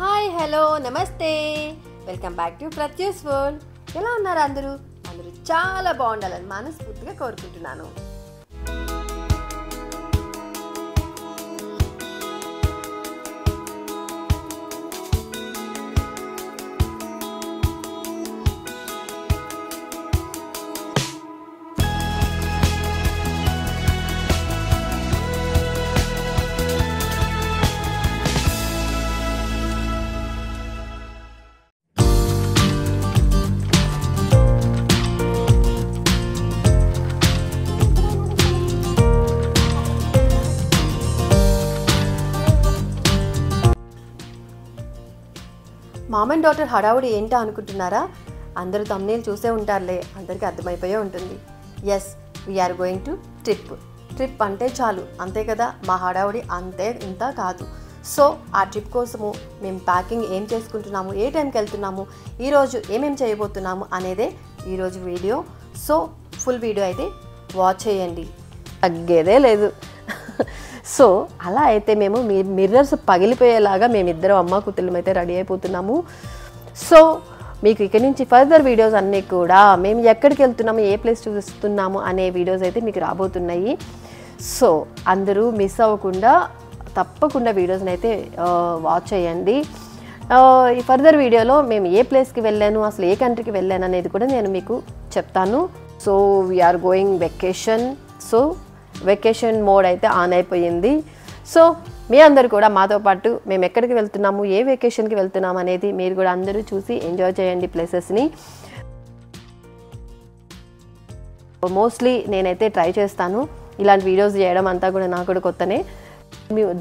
Hi hello నమస్తే welcome back to ప్రత్యూస్ world. ఎలా ఉన్నారు అందరూ చాలా బాగుండాలని మనస్ఫూర్తిగా కోరుకుంటున్నాను. మామ్ అండ్ డాటర్ హడావుడి ఏంటో అనుకుంటున్నారా? అందరూ తమ్నేల్ చూసే ఉంటారులే, అందరికీ అర్థమైపోయే ఉంటుంది. Yes, we're going to trip అంటే చాలు అంతే కదా, మా హడావుడి అంతే ఇంత కాదు. సో ఆ ట్రిప్ కోసము మేము ప్యాకింగ్ ఏం చేసుకుంటున్నాము, ఏ టైంకి వెళ్తున్నాము, ఈరోజు ఏమేమి చేయబోతున్నాము అనేదే ఈరోజు వీడియో. సో ఫుల్ వీడియో అయితే వాచ్ చేయండి, తగ్గేదే లేదు. సో అలా అయితే మేము మిర్రర్స్ పగిలిపోయేలాగా మేమిద్దరం అమ్మ కూతుళ్ళం అయితే రెడీ అయిపోతున్నాము. సో మీకు ఇక్కడి నుంచి ఫర్దర్ వీడియోస్ అన్నీ కూడా మేము ఎక్కడికి వెళ్తున్నాము, ఏ ప్లేస్ చూస్తున్నాము అనే వీడియోస్ అయితే మీకు రాబోతున్నాయి. సో అందరూ మిస్ అవ్వకుండా తప్పకుండా వీడియోస్ని అయితే వాచ్ చేయండి. ఈ ఫర్దర్ వీడియోలో మేము ఏ ప్లేస్కి వెళ్ళాను, అసలు ఏ కంట్రీకి వెళ్ళాను అనేది కూడా నేను మీకు చెప్తాను. So we're going vacation. So vacation mode అయితే ఆన్ అయిపోయింది. సో మీ అందరు కూడా మాతో పాటు మేము ఎక్కడికి వెళ్తున్నాము, ఏ వెకేషన్కి వెళ్తున్నాము అనేది మీరు కూడా అందరూ చూసి ఎంజాయ్ చేయండి ప్లేసెస్ని. మోస్ట్లీ నేనైతే ట్రై చేస్తాను ఇలాంటి వీడియోస్ చేయడం, అంతా కూడా నాకు కూడా కొత్తనే.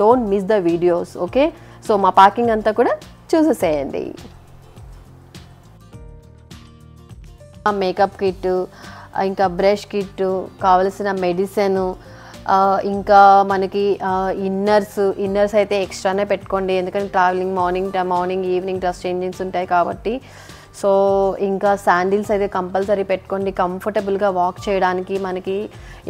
Don't miss the videos, okay? So మా ప్యాకింగ్ అంతా కూడా చూసేసేయండి. మేకప్ కిట్, ఇంకా బ్రష్ కిట్, కావలసిన మెడిసిన్, ఇంకా మనకి ఇన్నర్స్ అయితే ఎక్స్ట్రానే పెట్టుకోండి, ఎందుకంటే travelling morning evening dress changings ఉంటాయి కాబట్టి. సో ఇంకా శాండిల్స్ అయితే కంపల్సరీ పెట్టుకోండి, కంఫర్టబుల్గా వాక్ చేయడానికి. మనకి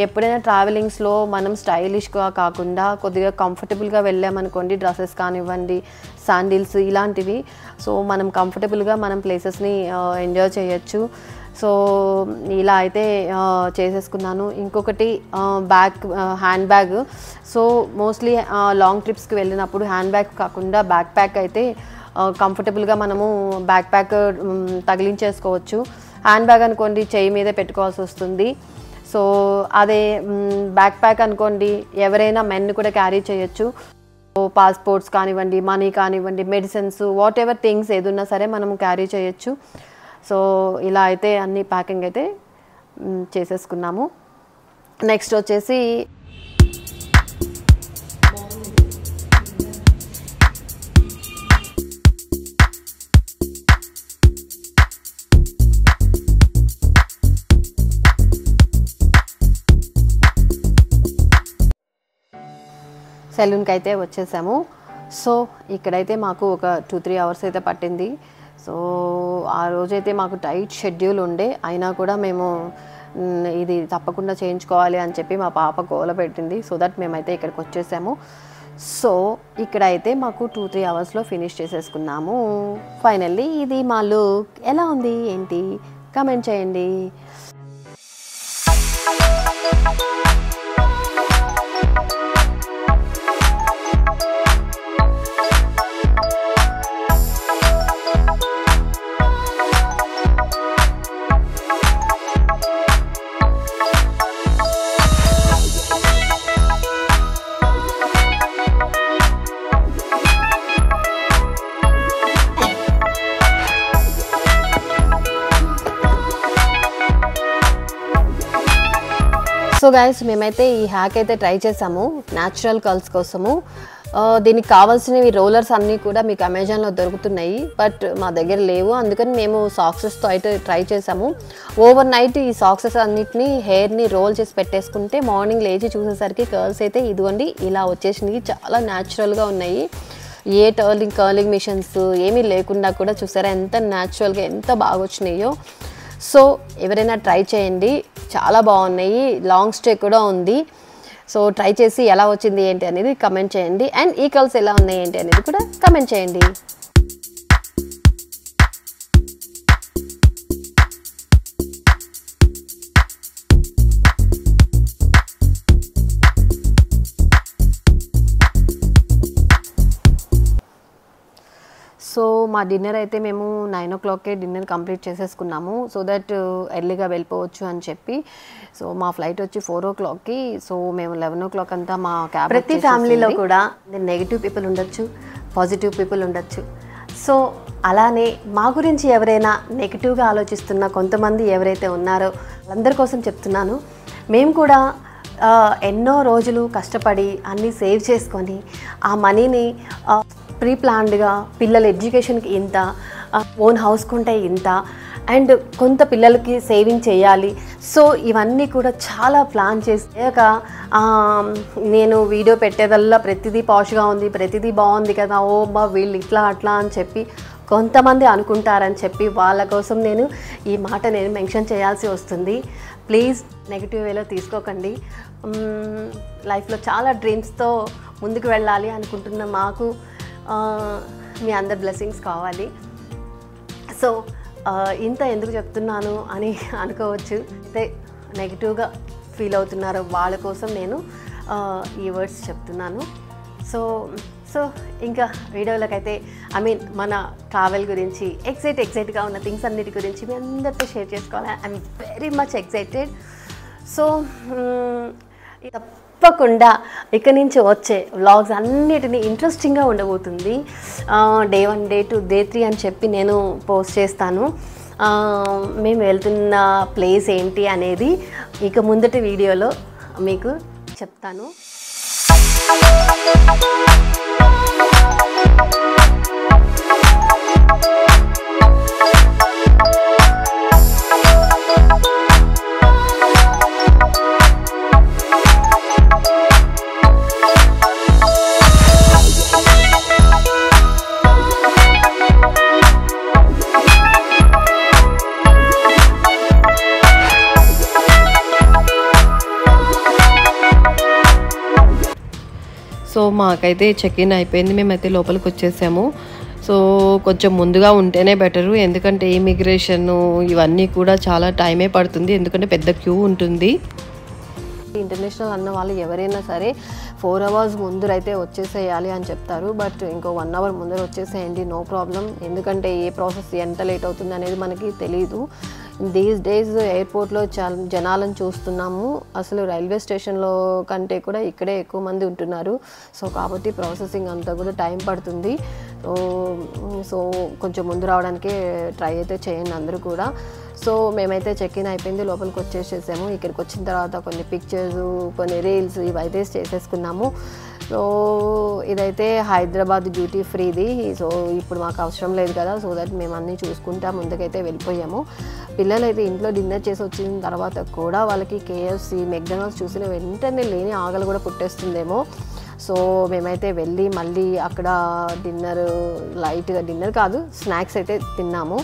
ఎప్పుడైనా ట్రావెలింగ్స్లో మనం స్టైలిష్గా కాకుండా కొద్దిగా కంఫర్టబుల్గా వెళ్ళామనుకోండి, డ్రెస్సెస్ కానివ్వండి, శాండిల్స్ ఇలాంటివి. సో మనం కంఫర్టబుల్గా మనం ప్లేసెస్ని ఎంజాయ్ చేయొచ్చు. సో ఇలా అయితే చేసేసుకున్నాను. ఇంకొకటి hand bag. So mostly long ట్రిప్స్కి వెళ్ళినప్పుడు హ్యాండ్ బ్యాగ్ కాకుండా బ్యాక్ ప్యాక్ అయితే కంఫర్టబుల్గా మనము బ్యాక్ ప్యాక్ తగిలించేసుకోవచ్చు. హ్యాండ్ బ్యాగ్ అనుకోండి చెయ్యి మీదే పెట్టుకోవాల్సి వస్తుంది. సో అదే బ్యాక్ ప్యాక్ అనుకోండి ఎవరైనా మెన్ కూడా క్యారీ చేయొచ్చు. పాస్పోర్ట్స్ కానివ్వండి, మనీ కానివ్వండి, మెడిసిన్స్, వాట్ ఎవర్ థింగ్స్ ఏదున్నా సరే మనము క్యారీ చేయొచ్చు. సో ఇలా అయితే అన్ని ప్యాకింగ్ అయితే చేసేసుకున్నాము. నెక్స్ట్ వచ్చేసి సెలూన్కి అయితే వచ్చేసాము. సో ఇక్కడైతే మాకు ఒక 2-3 అవర్స్ అయితే పట్టింది. సో ఆ రోజైతే మాకు టైట్ షెడ్యూల్ ఉండే, అయినా కూడా మేము ఇది తప్పకుండా చేయించుకోవాలి అని చెప్పి మా పాప గోల పెట్టింది. సో దట్ మేమైతే ఇక్కడికి వచ్చేసాము. సో ఇక్కడైతే మాకు 2-3 అవర్స్లో ఫినిష్ చేసేసుకున్నాము. ఫైనల్లీ ఇది మా లుక్. ఎలా ఉంది ఏంటి కామెంట్ చేయండి. సో గైస్ మేమైతే ఈ హ్యాక్ అయితే ట్రై చేసాము న్యాచురల్ కర్ల్స్ కోసము. దీనికి కావాల్సినవి రోలర్స్ అన్నీ కూడా మీకు అమెజాన్లో దొరుకుతున్నాయి, బట్ మా దగ్గర లేవు. అందుకని మేము సాక్సెస్తో అయితే ట్రై చేసాము. ఓవర్ నైట్ ఈ సాక్సెస్ అన్నిటిని హెయిర్ని రోల్ చేసి పెట్టేసుకుంటే మార్నింగ్ లేచి చూసేసరికి కర్ల్స్ అయితే ఇదిగోండి ఇలా వచ్చేసినాయి. చాలా న్యాచురల్గా ఉన్నాయి. ఏ కర్లింగ్ మిషన్స్ ఏమీ లేకుండా కూడా చూసారా ఎంత న్యాచురల్గా ఎంత బాగా వచ్చినాయో. సో ఎవరైనా ట్రై చేయండి, చాలా బాగున్నాయి. లాంగ్ స్టే కూడా ఉంది. సో ట్రై చేసి ఎలా వచ్చింది ఏంటి అనేది కమెంట్ చేయండి. అండ్ ఈ కలర్స్ ఎలా ఉన్నాయి ఏంటి అనేది కూడా కమెంట్ చేయండి. సో మా డిన్నర్ అయితే మేము 9 o'clockకే డిన్నర్ కంప్లీట్ చేసేసుకున్నాము, సో దట్ ఎర్లీగా వెళ్ళిపోవచ్చు అని చెప్పి. సో మా ఫ్లైట్ వచ్చి 4 o'clockకి, సో మేము 11 o'clock అంతా మా క్యాబ్. ప్రతి ఫ్యామిలీలో కూడా నెగిటివ్ పీపుల్ ఉండొచ్చు, పాజిటివ్ పీపుల్ ఉండొచ్చు. సో అలానే మా గురించి ఎవరైనా నెగిటివ్గా ఆలోచిస్తున్న కొంతమంది ఎవరైతే ఉన్నారో వాళ్ళందరి కోసం చెప్తున్నాను. మేము కూడా ఎన్నో రోజులు కష్టపడి అన్నీ సేవ్ చేసుకొని ఆ మనీని ప్రీ ప్లాన్డ్గా పిల్లల ఎడ్యుకేషన్కి ఇంత, ఓన్ హౌస్ కొంటే ఇంత, అండ్ కొంత పిల్లలకి సేవింగ్ చేయాలి. సో ఇవన్నీ కూడా చాలా ప్లాన్ చేసాక నేను వీడియో పెట్టేదల్లా ప్రతిదీ పాష్గా ఉంది, ప్రతిదీ బాగుంది కదా, ఓ బా వీళ్ళు ఇట్లా అట్లా అని చెప్పి కొంతమంది అనుకుంటారని చెప్పి వాళ్ళ కోసం నేను ఈ మాట నేను మెన్షన్ చేయాల్సి వస్తుంది. ప్లీజ్ నెగిటివ్ వేలో తీసుకోకండి. లైఫ్లో చాలా డ్రీమ్స్తో ముందుకు వెళ్ళాలి అనుకుంటున్న మాకు మీ అందరి బ్లెస్సింగ్స్ కావాలి. సో ఇంత ఎందుకు చెప్తున్నాను అని అనుకోవచ్చు. అయితే నెగిటివ్గా ఫీల్ అవుతున్నారో వాళ్ళ కోసం నేను ఈ వర్డ్స్ చెప్తున్నాను. సో ఇంకా వీడియోలోకి అయితే మన ట్రావెల్ గురించి ఎక్సైట్గా ఉన్న థింగ్స్ అన్నిటి గురించి మీ అందరితో షేర్ చేసుకోవాలి. I'm very much excited. So తప్పకుండా ఇక్కడి నుంచి వచ్చే వ్లాగ్స్ అన్నిటినీ ఇంట్రెస్టింగ్గా ఉండబోతుంది. Day 1, Day 2, Day 3 అని చెప్పి నేను పోస్ట్ చేస్తాను. మేము వెళ్తున్న ప్లేస్ ఏంటి అనేది ఇక ముందటి వీడియోలో మీకు చెప్తాను. సో మాకైతే చెక్ ఇన్ అయిపోయింది, మేమైతే లోపలికి వచ్చేసాము. సో కొంచెం ముందుగా ఉంటేనే బెటరు, ఎందుకంటే ఇమిగ్రేషన్ ఇవన్నీ కూడా చాలా టైమే పడుతుంది, ఎందుకంటే పెద్ద క్యూ ఉంటుంది. ఇంటర్నేషనల్ అన్న వాళ్ళు ఎవరైనా సరే 4 hours ముందరైతే వచ్చేసేయాలి అని చెప్తారు. బట్ ఇంకో 1 hour ముందర వచ్చేసేయండి, నో ప్రాబ్లం. ఎందుకంటే ఏ ప్రాసెస్ ఎంత లేట్ అవుతుంది అనేది మనకి తెలీదు. దీస్ డేస్ ఎయిర్పోర్ట్లో చాలా జనాలను చూస్తున్నాము. అసలు రైల్వే స్టేషన్లో కంటే కూడా ఇక్కడే ఎక్కువ మంది ఉంటున్నారు. సో కాబట్టి ప్రాసెసింగ్ అంతా కూడా టైం పడుతుంది. సో కొంచెం ముందు రావడానికే ట్రై అయితే చేయండి అందరూ కూడా. సో మేమైతే చెక్ ఇన్ అయిపోయింది, లోపలికి వచ్చేసేసాము. ఇక్కడికి వచ్చిన తర్వాత కొన్ని పిక్చర్స్, కొన్ని రీల్స్ ఇవైతే చేసేసుకున్నాము. సో ఇదైతే హైదరాబాద్ డ్యూటీ ఫ్రీది. సో ఇప్పుడు మాకు అవసరం లేదు కదా, సో దట్ మేము అన్నీ చూసుకుంటా ముందుకైతే వెళ్ళిపోయాము. పిల్లలు అయితే ఇంట్లో డిన్నర్ చేసి వచ్చిన తర్వాత కూడా వాళ్ళకి KFC, మెక్డొనాల్డ్స్ చూసిన వెంటనే లేని ఆకలి కూడా పుట్టేస్తుందేమో. సో మేమైతే వెళ్ళి మళ్ళీ అక్కడ డిన్నర్, లైట్గా డిన్నర్ కాదు స్నాక్స్ అయితే తిన్నాము.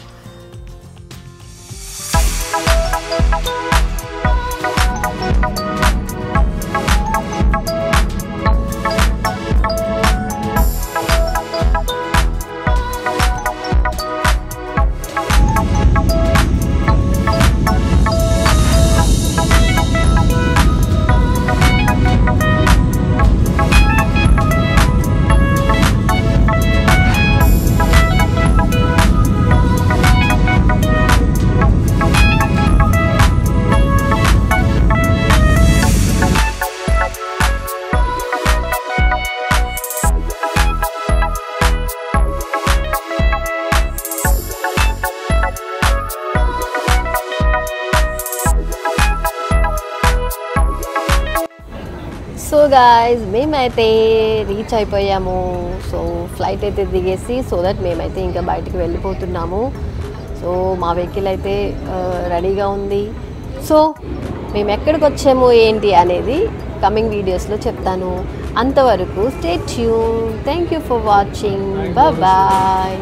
సో గాయ్స్ మేమైతే రీచ్ అయిపోయాము. సో ఫ్లైట్ అయితే దిగేసి సో దట్ మేమైతే ఇంకా బయటికి వెళ్ళిపోతున్నాము. సో మా వెహికల్ అయితే రెడీగా ఉంది. సో మేము ఎక్కడికి వచ్చాము ఏంటి అనేది కమింగ్ వీడియోస్లో చెప్తాను. అంతవరకు stay tune. Thank you for watching. Bye.